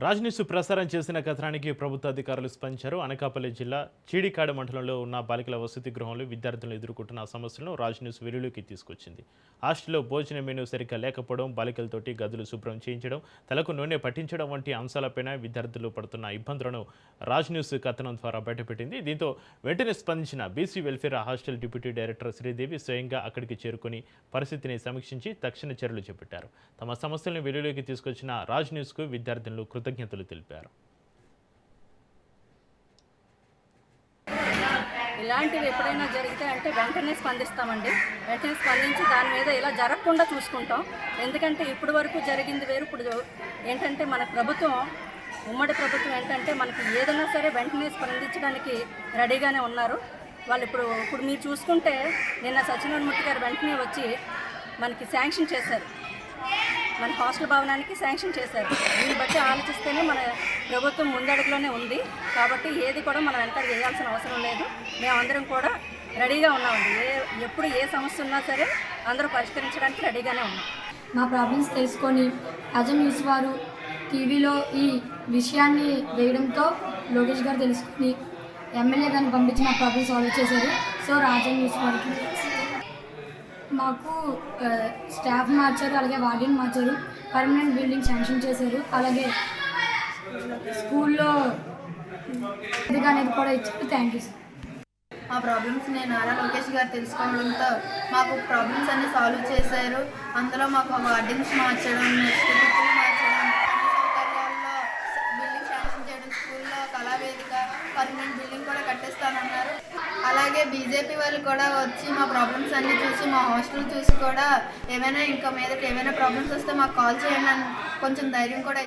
రాజ్ ప్రసారం చేసిన కథనానికి ప్రభుత్వ అధికారులు స్పందించారు. అనకాపల్లి జిల్లా చీడికాడ మండలంలో ఉన్న బాలికల వసతి గృహంలో విద్యార్థులు ఎదుర్కొంటున్న సమస్యలను రాజ్ వెలుగులోకి తీసుకొచ్చింది. హాస్టల్లో భోజన మెనూ సరిగ్గా లేకపోవడం, బాలికలతోటి గదులు శుభ్రం చేయించడం, తలకు నూనె పట్టించడం వంటి అంశాలపైన విద్యార్థులు పడుతున్న ఇబ్బందులను రాజ్ కథనం ద్వారా బయటపెట్టింది. దీంతో వెంటనే స్పందించిన BC welfare hostel deputy director Sridevi స్వయంగా అక్కడికి చేరుకుని పరిస్థితిని సమీక్షించి తక్షణ చర్యలు చేపట్టారు. తమ సమస్యలను వెలుగులోకి తీసుకొచ్చిన రాజ్ కు విద్యార్థులు కృతజ్ఞతలు తెలిపారు. ఇలాంటివి ఎప్పుడైనా జరిగితే అంటే వెంటనే స్పందిస్తామండి. వెంటనే స్పందించి దాని మీద ఇలా జరగకుండా చూసుకుంటాం. ఎందుకంటే ఇప్పటి వరకు జరిగింది వేరు. ఇప్పుడు ఏంటంటే మన ప్రభుత్వం, ఉమ్మడి ప్రభుత్వం ఏంటంటే మనకి ఏదైనా సరే వెంటనే స్పందించడానికి రెడీగానే ఉన్నారు వాళ్ళు. ఇప్పుడు మీరు చూసుకుంటే నిన్న సత్యనారాయణమూర్తి గారు వెంటనే వచ్చి మనకి శాంక్షన్ చేశారు, మన హాస్టల్ భవనానికి శాంక్షన్ చేశారు. దీన్ని బట్టి ఆలోచిస్తేనే మన ప్రభుత్వం ముందడుగులోనే ఉంది. కాబట్టి ఏది కూడా మనం వెంటనే చేయాల్సిన అవసరం లేదు. మేమందరం కూడా రెడీగా ఉన్నామండి. ఎప్పుడు ఏ సమస్య ఉన్నా సరే అందరూ పరిష్కరించడానికి రెడీగానే ఉన్నాం. మా ప్రాబ్లమ్స్ తెలుసుకొని అజం న్యూస్ వారు టీవీలో ఈ విషయాన్ని వేయడంతో లోకేష్ గారు తెలుసుకుని ఎమ్మెల్యే గారిని పంపించి మా ప్రాబ్లమ్ సాల్వ్ చేశారు. సో రాజన్ న్యూస్ వారికి మాకు స్టాఫ్ మార్చారు, అలాగే వార్డెన్ మార్చారు, పర్మనెంట్ బిల్డింగ్ శాంక్షన్ చేశారు, అలాగే స్కూల్లో ఇది అనేది కూడా ఇచ్చారు. Thank you sir. మా ప్రాబ్లమ్స్ నేను నారా లోకేష్ గారు తెలుసుకోవడంతో మాకు ప్రాబ్లమ్స్ అన్ని సాల్వ్ చేశారు. అందులో మాకు వార్డెన్స్ మార్చడం, నెక్స్ట్ బుక్కులు మార్చడం, అన్ని సౌకర్యాల్లో బిల్డింగ్ శాంక్షన్ చేయడం, స్కూల్లో కళావేదిక పర్మనెంట్ బిల్డింగ్ కూడా కట్టిస్తానన్నారు. అలాగే బీజేపీ వాళ్ళు కూడా వచ్చి మా ప్రాబ్లమ్స్ అన్నీ చూసి, మా హాస్టల్ చూసి కూడా ఏమైనా ఇంకా మీదట ఏమైనా ప్రాబ్లమ్స్ వస్తే మాకు కాల్ చేయండి అని కొంచెం ధైర్యం కూడా